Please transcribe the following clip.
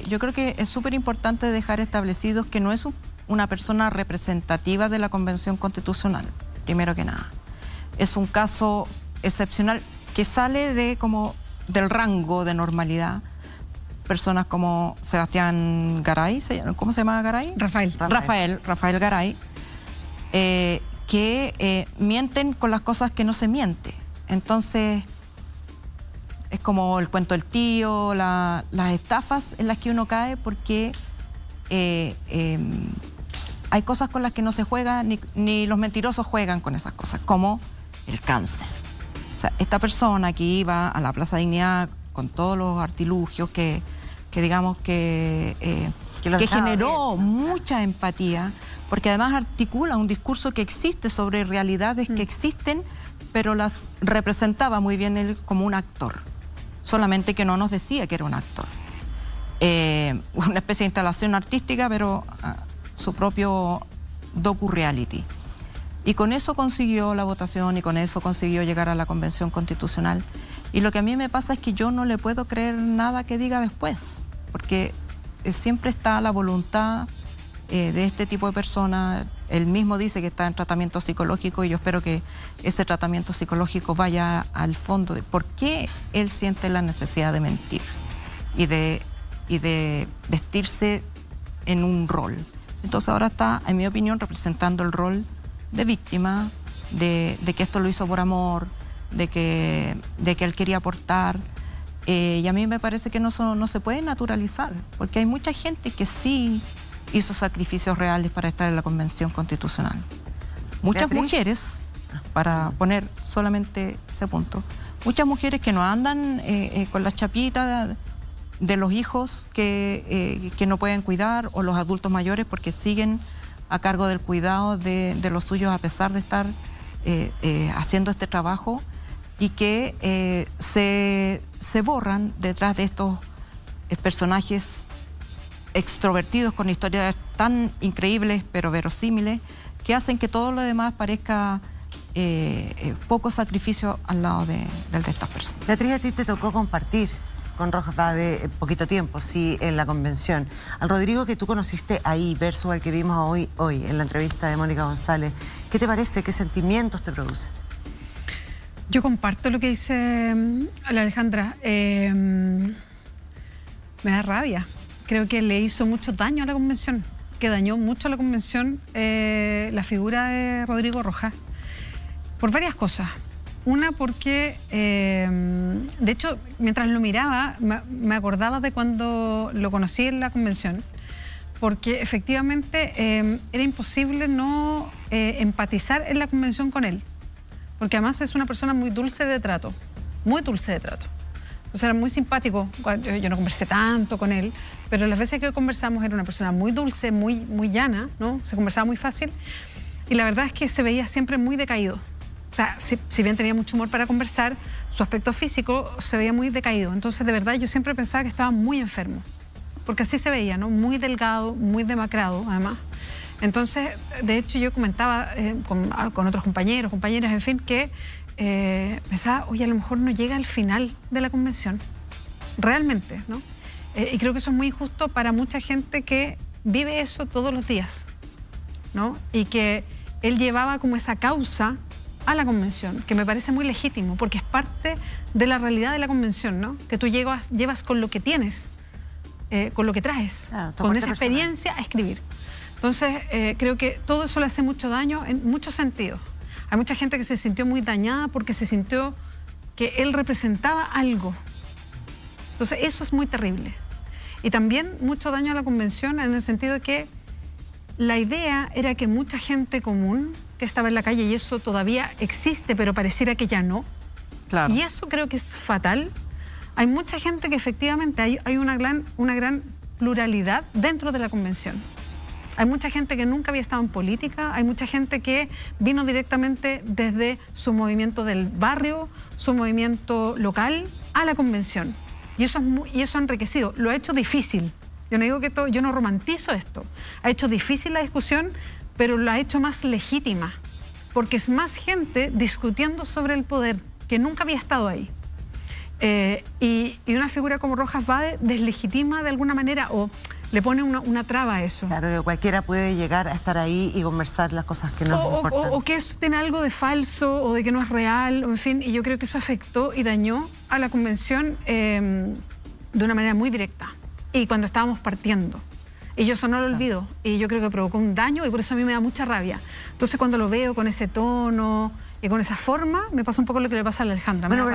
yo creo que es súper importante dejar establecidos que no es una persona representativa de la Convención Constitucional, primero que nada. Es un caso excepcional que sale del rango de normalidad. Personas como Sebastián Garay, ¿cómo se llama Garay? Rafael Garay, que mienten con las cosas que no se miente. Entonces, es como el cuento del tío, las estafas en las que uno cae porque hay cosas con las que no se juega, ni los mentirosos juegan con esas cosas, como el cáncer. O sea, esta persona que iba a la Plaza Dignidad con todos los artilugios que digamos que generó mucha empatía, porque además articula un discurso que existe sobre realidades que existen, pero las representaba muy bien él como un actor, solamente que no nos decía que era un actor. Una especie de instalación artística, pero su propio docu-reality. Y con eso consiguió la votación y con eso consiguió llegar a la Convención Constitucional. Y lo que a mí me pasa es que yo no le puedo creer nada que diga después, porque siempre está la voluntad de este tipo de personas. Él mismo dice que está en tratamiento psicológico y yo espero que ese tratamiento psicológico vaya al fondo de por qué él siente la necesidad de mentir y de vestirse en un rol. Entonces ahora está, en mi opinión, representando el rol de víctima, de que esto lo hizo por amor, de que él quería aportar. Y a mí me parece que no se puede naturalizar, porque hay mucha gente que sí hizo sacrificios reales para estar en la Convención Constitucional. Muchas mujeres, para poner solamente ese punto, muchas mujeres que no andan con las chapitas de los hijos que no pueden cuidar, o los adultos mayores, porque siguen a cargo del cuidado de los suyos a pesar de estar haciendo este trabajo, y que se borran detrás de estos personajes extrovertidos con historias tan increíbles pero verosímiles, que hacen que todo lo demás parezca poco sacrificio al lado de estas personas. Beatriz, a ti te tocó compartir con Rojas Vade poquito tiempo, sí, en la convención. Al Rodrigo que tú conociste ahí versus al que vimos hoy en la entrevista de Mónica González, ¿qué te parece? ¿Qué sentimientos te produce? Yo comparto lo que dice la Alejandra. Me da rabia. Creo que le hizo mucho daño a la convención, que dañó mucho a la convención la figura de Rodrigo Rojas, por varias cosas. Una, porque, de hecho, mientras lo miraba, me acordaba de cuando lo conocí en la convención, porque efectivamente era imposible no empatizar en la convención con él, porque además es una persona muy dulce de trato, muy dulce de trato. O sea, era muy simpático. Yo no conversé tanto con él, pero las veces que conversamos era una persona muy dulce, muy llana, ¿no? Se conversaba muy fácil, y la verdad es que se veía siempre muy decaído. O sea, si bien tenía mucho humor para conversar, su aspecto físico se veía muy decaído. Entonces, de verdad, yo siempre pensaba que estaba muy enfermo, porque así se veía, ¿no? Muy delgado, muy demacrado, además. Entonces, de hecho, yo comentaba con otros compañeros, compañeras, en fin, que pensaba, oye, a lo mejor no llega al final de la convención, realmente, ¿no? Y creo que eso es muy injusto para mucha gente que vive eso todos los días, ¿no? Y que él llevaba como esa causa a la convención, que me parece muy legítimo, porque es parte de la realidad de la convención, ¿no? Que tú llevas con lo que tienes, con lo que traes, claro, con esa experiencia a escribir. Entonces, creo que todo eso le hace mucho daño en muchos sentidos. Hay mucha gente que se sintió muy dañada porque se sintió que él representaba algo. Entonces, eso es muy terrible. Y también mucho daño a la convención en el sentido de que la idea era que mucha gente común que estaba en la calle, y eso todavía existe, pero pareciera que ya no. Claro. Y eso creo que es fatal. Hay mucha gente que efectivamente hay una gran pluralidad dentro de la convención. Hay mucha gente que nunca había estado en política, hay mucha gente que vino directamente desde su movimiento del barrio, su movimiento local, a la convención. Y eso ha enriquecido, lo ha hecho difícil. Yo no digo que yo no romantizo esto. Ha hecho difícil la discusión, pero la ha hecho más legítima, porque es más gente discutiendo sobre el poder que nunca había estado ahí. Y una figura como Rojas Vade deslegitima de alguna manera o le pone una traba a eso. Claro, que cualquiera puede llegar a estar ahí y conversar las cosas que nos importan. O que eso tiene algo de falso o de que no es real, o en fin, y yo creo que eso afectó y dañó a la convención de una manera muy directa. Y cuando estábamos partiendo. Y yo eso no lo olvido. Y yo creo que provocó un daño y por eso a mí me da mucha rabia. Entonces cuando lo veo con ese tono y con esa forma, me pasa un poco lo que le pasa a la Alejandra. Bueno,